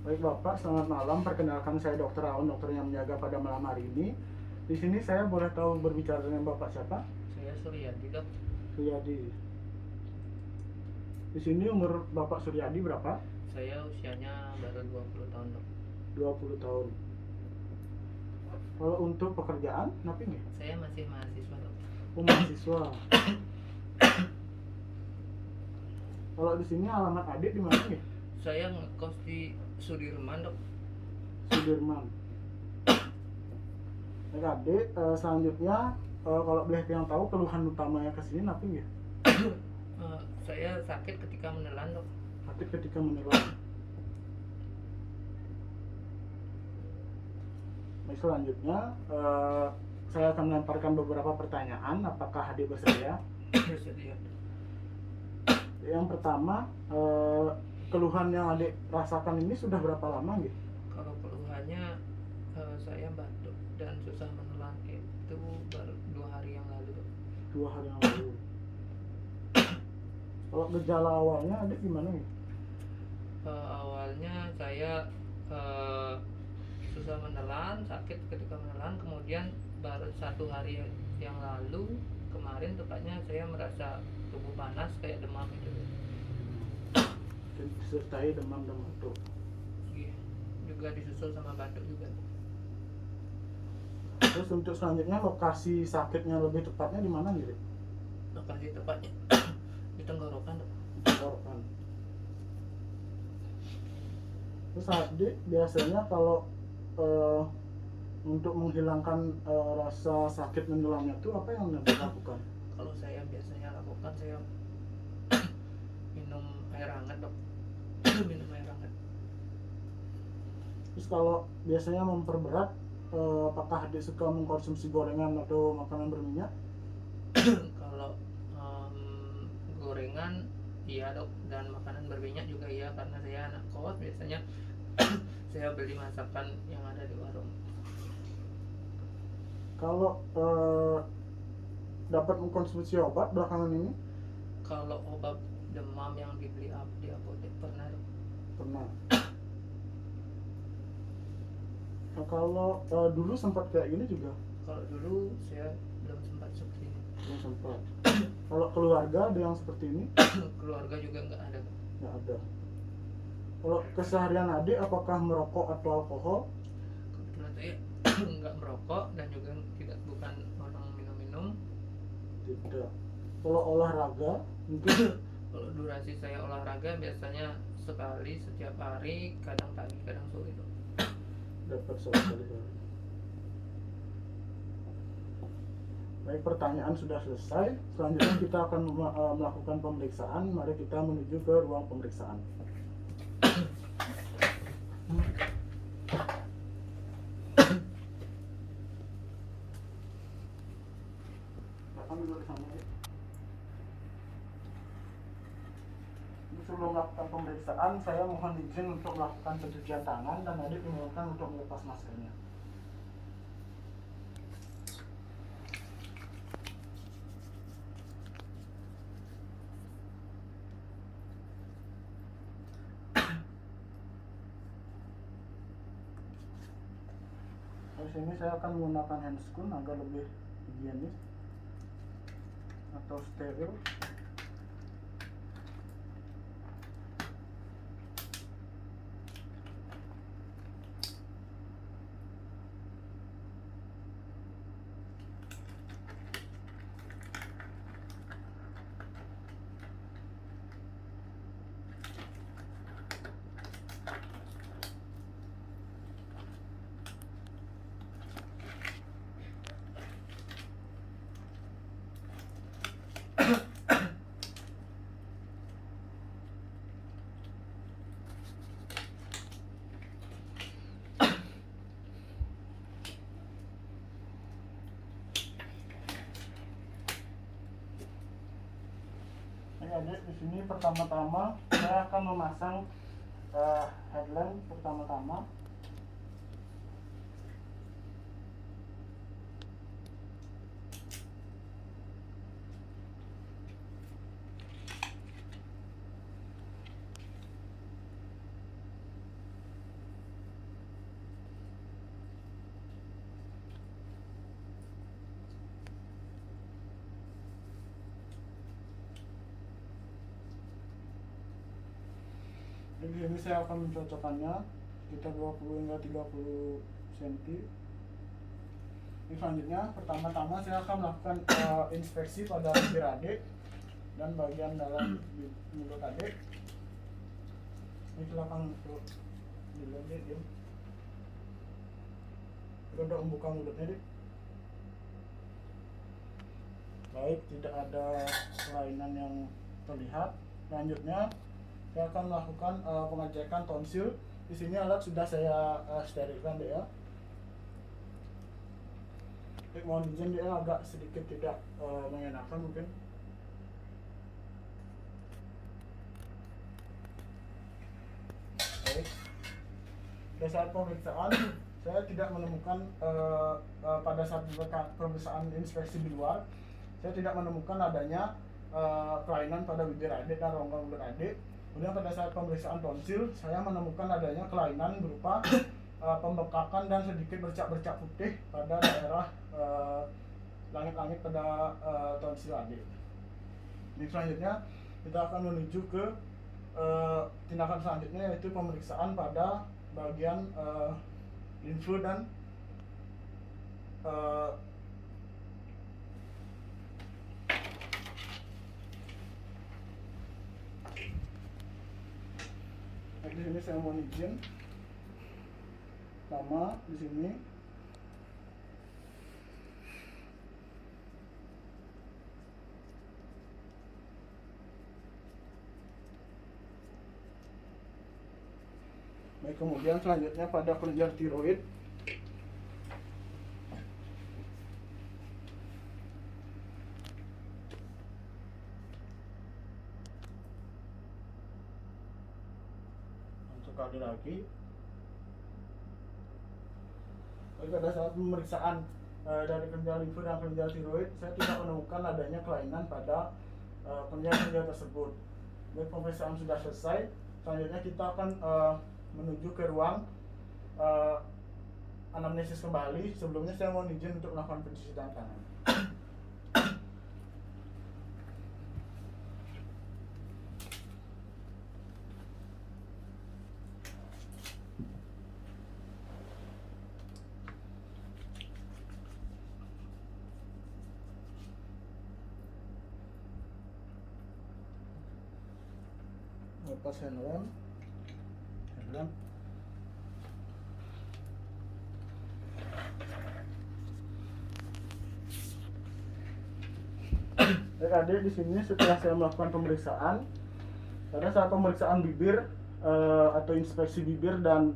Baik Bapak, selamat malam. Perkenalkan saya Dr. Aun, dokter yang menjaga pada malam hari ini. Di sini saya boleh tahu berbicara dengan Bapak siapa? Saya Suryadi, Dok. Suryadi. Di sini umur Bapak Suryadi berapa? Saya usianya baru 20 tahun, Dok. 20 tahun. Kalau untuk pekerjaan, kenapa nggih? Saya masih mahasiswa, Dok. Oh, mahasiswa. Kalau di sini alamat adik di mana nggih? Saya ngekos di Sudirman, Dok. Sudirman. Baik adik, selanjutnya kalau boleh yang tahu keluhan utamanya ke sini apa nggih? Saya sakit ketika menelan, Dok. Sakit ketika menelan. Baik, selanjutnya saya akan melemparkan beberapa pertanyaan. Apakah adik bersedia? Bersedia. Yang pertama, keluhan yang adik rasakan ini sudah berapa lama gitu? Kalau keluhannya saya batuk dan susah menelan itu baru 2 hari yang lalu, Dok. 2 hari yang lalu. Kalau gejala awalnya adik gimana nih? Awalnya saya susah menelan, sakit ketika menelan, kemudian baru 1 hari yang lalu kemarin tepatnya saya merasa tubuh panas kayak demam itu. Disertai demam dan batuk. Iya, juga disusul sama batuk juga. Terus untuk selanjutnya lokasi sakitnya lebih tepatnya di mana nih? Lokasi tepatnya di tenggorokan, Dok. Tenggorokan. Terus adik biasanya kalau untuk menghilangkan rasa sakit menelannya itu apa yang adik lakukan? Kalau saya biasanya lakukan, saya minum air hangat, Dok. Minum air hangat. Terus kalau biasanya memperberat, apakah adik suka mengkonsumsi gorengan atau makanan berminyak? Kalau gorengan iya, Dok, dan makanan berminyak juga iya, karena saya anak kos, biasanya saya beli masakan yang ada di warung. Kalau dapat mengkonsumsi obat belakangan ini? Kalau obat demam yang dibeli di apotek pernah, Dok. Pernah. Nah, kalau dulu sempat kayak gini juga? Kalau dulu saya belum sempat seperti ini. Belum sempat. Kalau keluarga ada yang seperti ini? Keluarga juga nggak ada, Dok. Nggak ada. Kalau keseharian adik apakah merokok atau alkohol? Kebetulan saya nggak merokok dan juga bukan orang minum-minum. Tidak. Kalau olahraga mungkin? Kalau durasi saya olahraga biasanya sekali setiap hari, kadang pagi kadang sore, Dok. Dapat sekali. Baik, pertanyaan sudah selesai. Selanjutnya kita akan melakukan pemeriksaan. Mari kita menuju ke ruang pemeriksaan. Sebelum melakukan pemeriksaan, saya mohon izin untuk melakukan pencucian tangan dan adik dimohonkan untuk melepas maskernya. Di sini saya akan menggunakan handscoon agar lebih higienis atau steril. Adik, di sini pertama-tama saya akan memasang headlamp pertama-tama. Jadi ini saya akan mencocokkannya sekitar 20 hingga 30 cm. Ini selanjutnya, pertama-tama saya akan melakukan inspeksi pada bibir adik dan bagian dalam mulut adik. Ini silakan untuk dilihat deh, diam. Kita udah membuka mulutnya deh. Baik, tidak ada kelainan yang terlihat. Selanjutnya saya akan melakukan pengecekan tonsil. Di sini alat sudah saya sterilkan deh ya. Mohon izin dia agak sedikit tidak mengenakan mungkin. Baik. Pada saat pemeriksaan saya tidak menemukan pada saat pemeriksaan inspeksi di luar, saya tidak menemukan adanya kelainan pada bibir adik dan rongga mulut adik. Kemudian pada saat pemeriksaan tonsil, saya menemukan adanya kelainan berupa pembekakan dan sedikit bercak-bercak putih pada daerah langit-langit pada tonsil adik. Ini selanjutnya kita akan menuju ke tindakan selanjutnya, yaitu pemeriksaan pada bagian limfe dan di sini saya mohon izin, nama di sini. Baik, kemudian selanjutnya pada kelenjar tiroid. Untuk kali lagi. Baik, pada saat pemeriksaan dari kelenjar limfe dan kelenjar tiroid, saya tidak menemukan adanya kelainan pada kelenjar-kelenjar tersebut. Baik, pemeriksaan sudah selesai. Selanjutnya kita akan menuju ke ruang anamnesis kembali. Sebelumnya saya mohon izin untuk melakukan pencucian tangan. Lepas handrem. Baik, adik, di sini setelah saya melakukan pemeriksaan, pada saat pemeriksaan bibir atau inspeksi bibir dan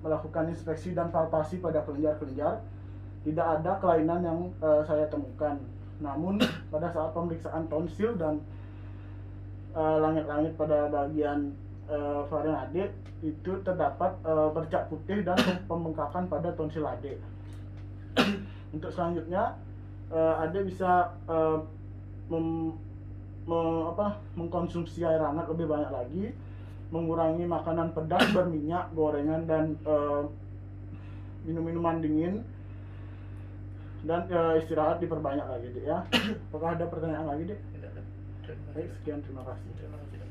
melakukan inspeksi dan palpasi pada kelenjar-kelenjar, tidak ada kelainan yang saya temukan. Namun pada saat pemeriksaan tonsil dan langit-langit pada bagian varian adik, itu terdapat bercak putih dan pembengkakan pada tonsil adik. Untuk selanjutnya, adik bisa mengkonsumsi air hangat lebih banyak lagi, mengurangi makanan pedas, berminyak, gorengan, dan minum-minuman dingin, dan istirahat diperbanyak lagi, Dek, ya. Apakah ada pertanyaan lagi, Dek? Tidak ada. Terima kasih. Baik, sekian, terima kasih. Terima kasih.